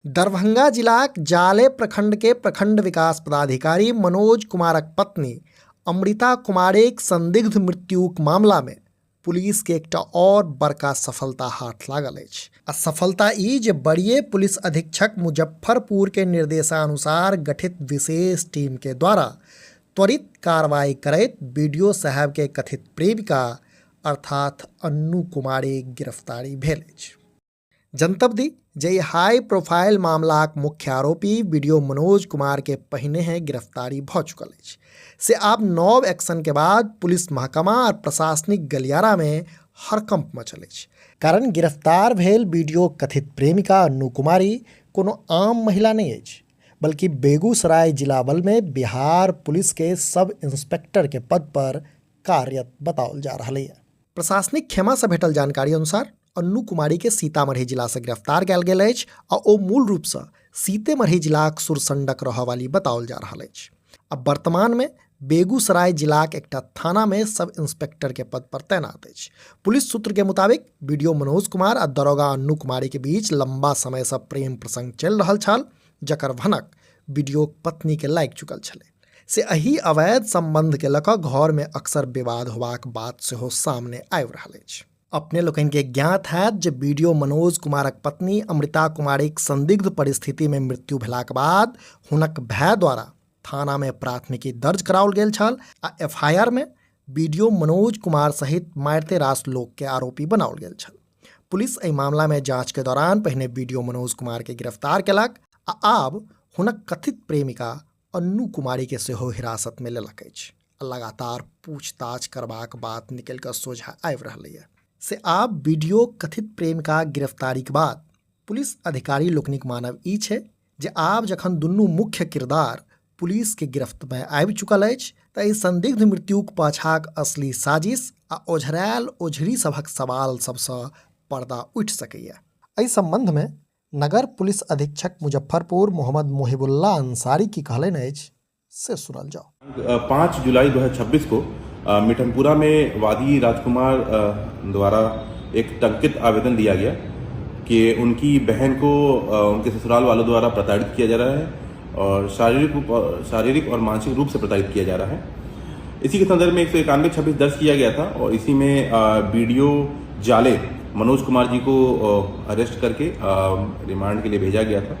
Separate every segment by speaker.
Speaker 1: दरभंगा जिलाक जाले प्रखंड के प्रखंड विकास पदाधिकारी मनोज कुमारक पत्नी अमृता कुमारेक संदिग्ध मृत्युक मामला में पुलिस के एकटा और बड़का सफलता हाथ लागल अछि। आ सफलता ई जे वरीय पुलिस अधीक्षक मुजफ्फरपुर के निर्देशानुसार गठित विशेष टीम के द्वारा त्वरित कार्रवाई करैत बीडीओ साहब के कथित प्रेमिका अर्थात अन्नू कुमारेक गिरफ्तारी भेल अछि। जनतब दी जे हाई प्रोफाइल मामलाक मुख्य आरोपी वीडियो मनोज कुमार के पहिने है गिरफ्तारी भ चुकल अछि से आब नव एक्शन के बाद पुलिस महकमा और प्रशासनिक गलियारा में हड़कंप मचल अछि। कारण गिरफ्तार भेल वीडियो कथित प्रेमिका अन्नू कुमारी कोनो आम महिला नहीं अछि, बल्कि बेगूसराय जिला बल में बिहार पुलिस के सब इंस्पेक्टर के पद पर कार्यरत बताओल जा रहा है। प्रशासनिक खेमा से भेटल जानकारी अनुसार अन्नू कुमारी के सीतामढ़ी जिला से गिरफ्तार कयल गेल अछि आ ओ मूल रूप से सीतामढ़ी जिलाक सुरसंडक रहय वाली बताओल जा रहा अछि। अब वर्तमान में बेगूसराय जिलाक एकटा थाना में सब इंस्पेक्टर के पद पर तैनात अछि। पुलिस सूत्र के मुताबिक वीडियो मनोज कुमार आ दरोगा अन्नू कुमारी के बीच लंबा समय से प्रेम प्रसंग चल रहल छल, जकर भनक वीडियो पत्नी के लागि चुकल छलै। से एही अवैध संबंध के लऽ कऽ घर में अक्सर विवाद होबाक बात सेहो सामने आबि रहल अछि। अपने लोकन के ज्ञात हैत जे वीडियो मनोज कुमारक पत्नी अमृता कुमारीक संदिग्ध परिस्थिति में मृत्यु भेलाक बाद हुनक भाई द्वारा थाना में प्राथमिकी दर्ज कराओल गेल छल आ एफआईआर में वीडियो मनोज कुमार सहित मारिते रास लोक के आरोपी बनाओल गेल छल। पुलिस एहि मामला में जांच के दौरान पहिने वीडियो मनोज कुमार के गिरफ्तार केलक आ आब हुनक कथित प्रेमिका अन्नू कुमारी के सेहो हिरासत में लेलक अछि। लगातार पूछताछ करबाक बात निकल कऽ सोझा आबि रहलै है। से आब वीडियो कथित प्रेमिका गिरफ्तारी के बाद पुलिस अधिकारी लोकनिक मानब ई छै जे आब जखन दुनू मुख्य किरदार पुलिस के गिरफ्त में आबि चुकल अछि तऽ ई संदिग्ध मृत्युक पाछाक असली साजिश आ ओझरायल ओझरी सभक सवाल सबसँ पर्दा उठि सकैया। एहि संबंध में नगर पुलिस अधीक्षक मुजफ्फरपुर मोहम्मद मोहिबुल्लाह अंसारी की कहलनि अछि से सुनल जाओ।
Speaker 2: 5 जुलाई 2026 को मिठनपुरा में वादी राजकुमार द्वारा एक टंकित आवेदन दिया गया कि उनकी बहन को उनके ससुराल वालों द्वारा प्रताड़ित किया जा रहा है और शारीरिक और मानसिक रूप से प्रताड़ित किया जा रहा है। इसी के संदर्भ में 191-26 दर्ज किया गया था और इसी में वीडियो जाले मनोज कुमार जी को अरेस्ट करके रिमांड के लिए भेजा गया था,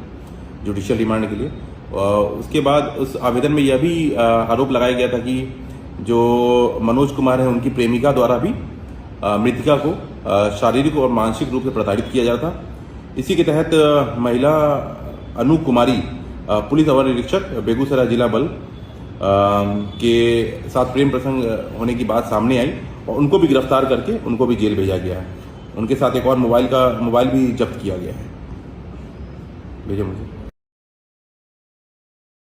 Speaker 2: जुडिशियल रिमांड के लिए। उसके बाद उस आवेदन में यह भी आरोप लगाया गया था कि जो मनोज कुमार है उनकी प्रेमिका द्वारा भी मृतिका को शारीरिक और मानसिक रूप से प्रताड़ित किया जा रहा था। इसी के तहत महिला अन्नू कुमारी पुलिस अवर निरीक्षक बेगूसराय जिला बल के साथ प्रेम प्रसंग होने की बात सामने आई और उनको भी गिरफ्तार करके उनको भी जेल भेजा गया है। उनके साथ एक और मोबाइल भी जब्त किया गया है। भेजिए मुझे।